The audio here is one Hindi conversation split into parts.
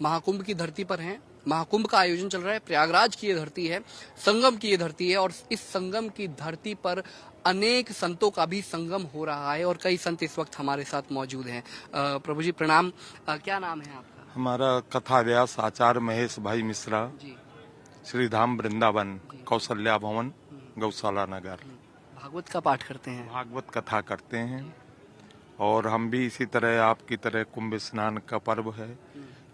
महाकुंभ की धरती पर हैं। महाकुंभ का आयोजन चल रहा है, प्रयागराज की ये धरती है, संगम की ये धरती है और इस संगम की धरती पर अनेक संतों का भी संगम हो रहा है और कई संत इस वक्त हमारे साथ मौजूद हैं। प्रभु जी प्रणाम। क्या नाम है आपका? हमारा कथा व्यास आचार्य महेश भाई मिश्रा जी। श्री धाम वृंदावन कौशल्या भवन गौशाला नगर भागवत का पाठ करते हैं। भागवत कथा करते हैं और हम भी इसी तरह आपकी तरह कुंभ स्नान का पर्व है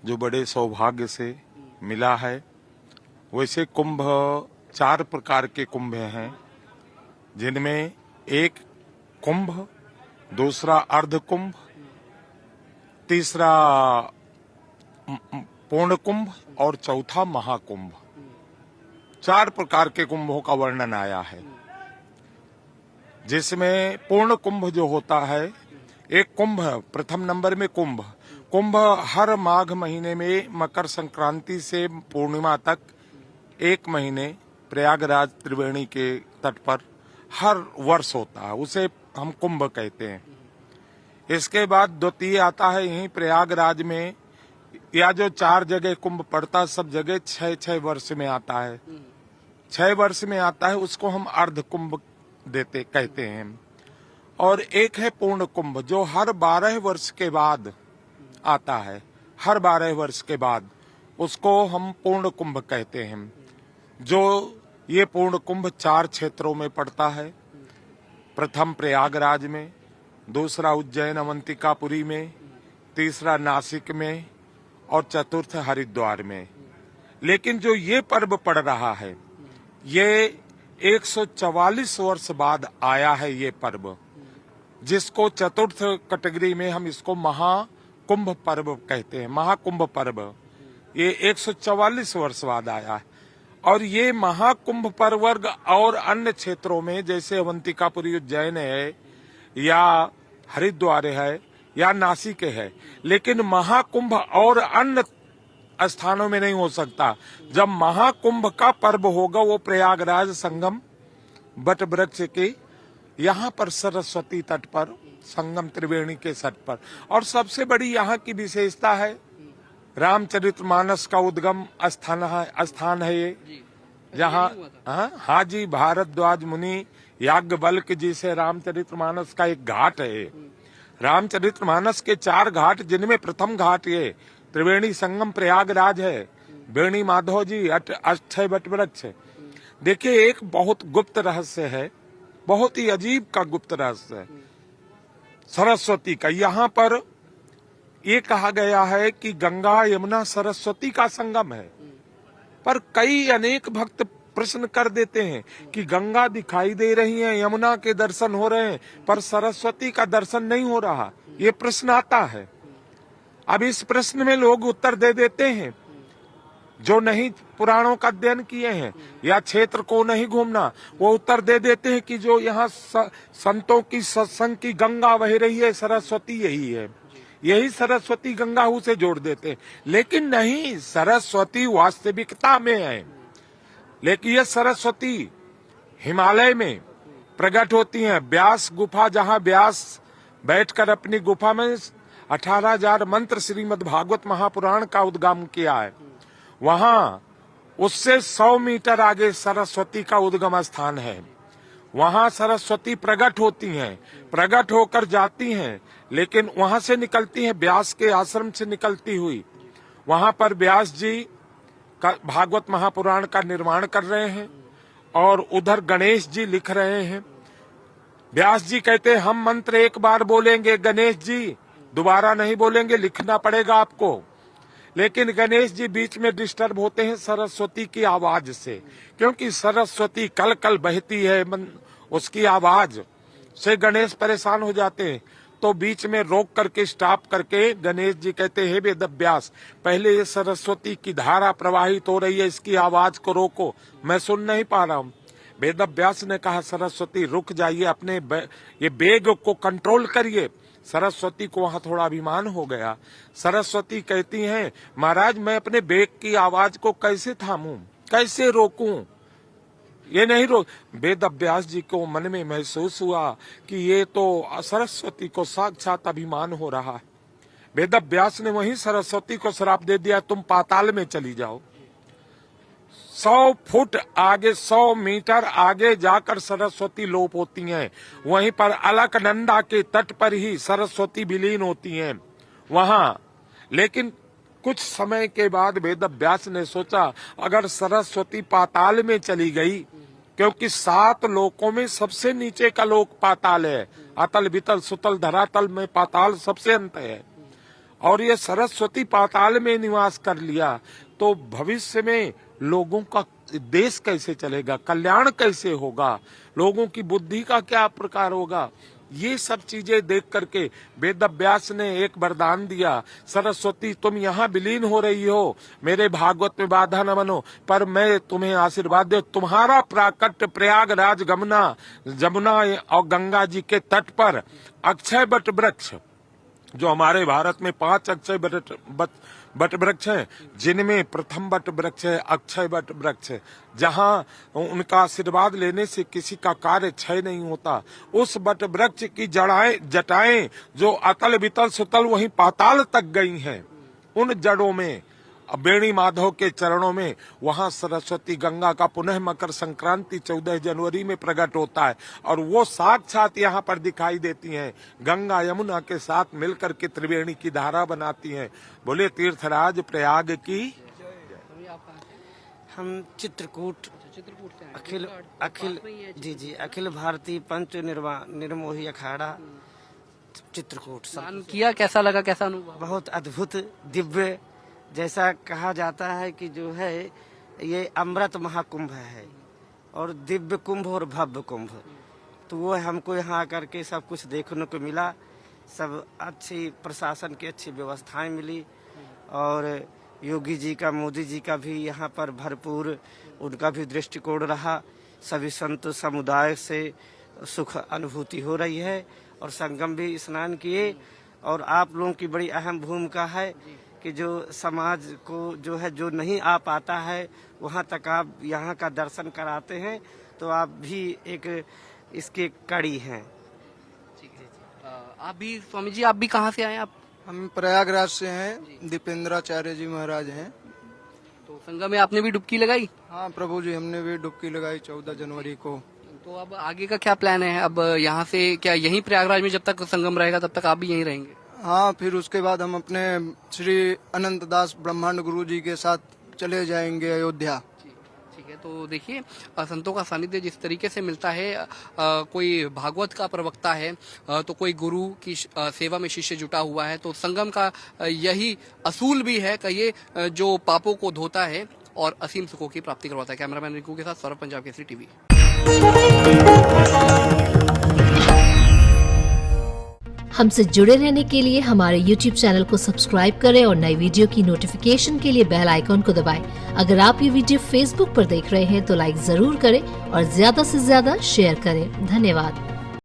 जो बड़े सौभाग्य से मिला है। वैसे कुंभ 4 प्रकार के कुंभ हैं, जिनमें एक कुंभ, दूसरा अर्ध कुंभ, तीसरा पूर्ण कुंभ और चौथा महाकुंभ। 4 प्रकार के कुंभों का वर्णन आया है, जिसमें पूर्ण कुंभ जो होता है, एक कुंभ प्रथम नंबर में कुंभ हर माघ महीने में मकर संक्रांति से पूर्णिमा तक 1 महीने प्रयागराज त्रिवेणी के तट पर हर वर्ष होता है, उसे हम कुंभ कहते हैं। इसके बाद द्वितीय आता है यहीं प्रयागराज में, या जो 4 जगह कुंभ पड़ता है सब जगह 6 वर्ष में आता है, 6 वर्ष में आता है, उसको हम अर्ध कुंभ कहते हैं। और एक है पूर्ण कुंभ जो हर 12 वर्ष के बाद आता है, हर 12 वर्ष के बाद उसको हम पूर्ण कुंभ कहते हैं। जो ये पूर्ण कुंभ 4 क्षेत्रों में पड़ता है, प्रथम प्रयागराज में, दूसरा उज्जैन अवंतिकापुरी में, तीसरा नासिक में और चतुर्थ हरिद्वार में। लेकिन जो ये पर्व पड़ रहा है ये 144 वर्ष बाद आया है ये पर्व, जिसको चतुर्थ कैटेगरी में हम इसको महाकुंभ पर्व कहते हैं। महाकुंभ पर्व ये 144 वर्ष बाद आया है और ये महाकुंभ पर्व वर्ग और अन्य क्षेत्रों में जैसे अवंतिकापुरी उज्जैन है या हरिद्वार है या नासिक है, लेकिन महाकुंभ और अन्य स्थानों में नहीं हो सकता। जब महाकुंभ का पर्व होगा वो प्रयागराज संगम बट वृक्ष के यहाँ पर सरस्वती तट पर, संगम त्रिवेणी के तट पर। और सबसे बड़ी यहाँ की विशेषता है रामचरितमानस का उद्गम स्थान है ये, जहाँ हाँ जी भारद्वाज मुनि याज्ञवल्क्य जी से रामचरितमानस का एक घाट है। रामचरितमानस के 4 घाट, जिनमें प्रथम घाट ये त्रिवेणी संगम प्रयागराज है, वेणी माधव जी अक्षय बट वृक्ष। देखिए एक बहुत गुप्त रहस्य है, बहुत ही अजीब का गुप्त रहस्य है सरस्वती का। यहाँ पर ये कहा गया है कि गंगा यमुना सरस्वती का संगम है, पर कई अनेक भक्त प्रश्न कर देते हैं कि गंगा दिखाई दे रही है, यमुना के दर्शन हो रहे हैं, पर सरस्वती का दर्शन नहीं हो रहा। ये प्रश्न आता है। अब इस प्रश्न में लोग उत्तर दे देते हैं जो नहीं पुराणों का अध्ययन किए हैं या क्षेत्र को नहीं घूमना, वो उत्तर दे देते हैं कि जो यहाँ संतों की सत्संग की गंगा बह रही है सरस्वती यही है, यही सरस्वती गंगा उसे जोड़ देते हैं। लेकिन नहीं, सरस्वती वास्तविकता में है। लेकिन ये सरस्वती हिमालय में प्रकट होती है। व्यास गुफा, जहाँ व्यास बैठकर अपनी गुफा में 18,000 मंत्र श्रीमद् भागवत महापुराण का उद्गम किया है, वहाँ उससे 100 मीटर आगे सरस्वती का उद्गम स्थान है। वहाँ सरस्वती प्रकट होती हैं, प्रकट होकर जाती हैं, लेकिन वहाँ से निकलती हैं व्यास के आश्रम से निकलती हुई। वहाँ पर व्यास जी का भागवत महापुराण का निर्माण कर रहे हैं और उधर गणेश जी लिख रहे हैं। व्यास जी कहते हैं हम मंत्र एक बार बोलेंगे, गणेश जी दोबारा नहीं बोलेंगे, लिखना पड़ेगा आपको। लेकिन गणेश जी बीच में डिस्टर्ब होते हैं सरस्वती की आवाज से, क्योंकि सरस्वती कल कल बहती है, उसकी आवाज से गणेश परेशान हो जाते हैं। तो बीच में रोक करके स्टॉप करके गणेश जी कहते हैं वेदव्यास, पहले ये सरस्वती की धारा प्रवाहित हो रही है, इसकी आवाज को रोको, मैं सुन नहीं पा रहा हूँ। वेदव्यास ने कहा सरस्वती रुक जाइए, अपने ये वेग को कंट्रोल करिए। सरस्वती को वहां थोड़ा अभिमान हो गया। सरस्वती कहती हैं महाराज मैं अपने वेग की आवाज को कैसे थामूं, कैसे रोकूं, ये नहीं रोक। वेदव्यास जी को मन में महसूस हुआ कि ये तो सरस्वती को साक्षात अभिमान हो रहा है। वेद व्यास ने वहीं सरस्वती को श्राप दे दिया, तुम पाताल में चली जाओ। 100 फुट आगे, 100 मीटर आगे जाकर सरस्वती लोप होती हैं। वहीं पर अलकनंदा के तट पर ही सरस्वती विलीन होती हैं वहां। लेकिन कुछ समय के बाद वेद व्यास ने सोचा, अगर सरस्वती पाताल में चली गई, क्योंकि 7 लोकों में सबसे नीचे का लोक पाताल है, अतल वितल सुतल धरातल में पाताल सबसे अंत है, और ये सरस्वती पाताल में निवास कर लिया, तो भविष्य में लोगों का देश कैसे चलेगा, कल्याण कैसे होगा, लोगों की बुद्धि का क्या प्रकार होगा। ये सब चीजें देख करके वेद व्यास ने एक वरदान दिया, सरस्वती तुम यहाँ विलीन हो रही हो, मेरे भागवत में बाधा न बनो, पर मैं तुम्हें आशीर्वाद दे, तुम्हारा प्राकट्य प्रयागराज जमुना और गंगा जी के तट पर अक्षय बट वृक्ष, जो हमारे भारत में 5 अक्षय बट वृक्ष हैं, जिनमें प्रथम बट वृक्ष है अक्षय बट वृक्ष, जहां उनका आशीर्वाद लेने से किसी का कार्य क्षय नहीं होता। उस बट वृक्ष की जटाएं जो अतल वितल सुतल वहीं पाताल तक गई हैं, उन जड़ों में बेणी माधव के चरणों में वहां सरस्वती गंगा का पुनः मकर संक्रांति 14 जनवरी में प्रकट होता है, और वो साक्षात यहाँ पर दिखाई देती हैं, गंगा यमुना के साथ मिलकर के त्रिवेणी की धारा बनाती हैं। बोले तीर्थराज प्रयाग की। हम चित्रकूट अखिल जी अखिल भारतीय पंच निर्मोही अखाड़ा चित्रकूट स्नान किया, कैसा लगा, कैसा अनुभव? बहुत अद्भुत दिव्य, जैसा कहा जाता है कि जो है ये अमृत महाकुंभ है, और दिव्य कुंभ और भव्य कुंभ, तो वो हमको यहाँ आकर के सब कुछ देखने को मिला। सब अच्छी प्रशासन की अच्छी व्यवस्थाएं मिली, और योगी जी का, मोदी जी का भी यहाँ पर भरपूर उनका भी दृष्टिकोण रहा। सभी संत समुदाय से सुख अनुभूति हो रही है, और संगम भी स्नान किए। और आप लोगों की बड़ी अहम भूमिका है कि जो समाज को जो है, जो नहीं आ पाता है, वहाँ तक आप यहाँ का दर्शन कराते हैं, तो आप भी एक इसके कड़ी हैं। आप भी स्वामी जी, आप भी कहाँ से आए? आप? हम प्रयागराज से हैं, दीपेंद्राचार्य जी महाराज हैं। तो संगम में आपने भी डुबकी लगाई? हाँ प्रभु जी, हमने भी डुबकी लगाई 14 जनवरी को। तो अब आगे का क्या प्लान है? अब यहाँ से क्या यहीं प्रयागराज में जब तक संगम रहेगा तब तक आप भी यहीं रहेंगे? हाँ, फिर उसके बाद हम अपने श्री अनंत दास ब्रह्मांड गुरु जी के साथ चले जाएंगे अयोध्या। ठीक है, तो देखिए संतों का सानिध्य जिस तरीके से मिलता है, कोई भागवत का प्रवक्ता है, तो कोई गुरु की सेवा में शिष्य जुटा हुआ है, तो संगम का यही असूल भी है कि ये जो पापों को धोता है और असीम सुखों की प्राप्ति करवाता है। कैमरामैन रिंकू के साथ सौरभ, पंजाब केसरी टीवी। हमसे जुड़े रहने के लिए हमारे YouTube चैनल को सब्सक्राइब करें और नई वीडियो की नोटिफिकेशन के लिए बेल आइकॉन को दबाएं। अगर आप ये वीडियो Facebook पर देख रहे हैं तो लाइक जरूर करें और ज्यादा से ज्यादा शेयर करें। धन्यवाद।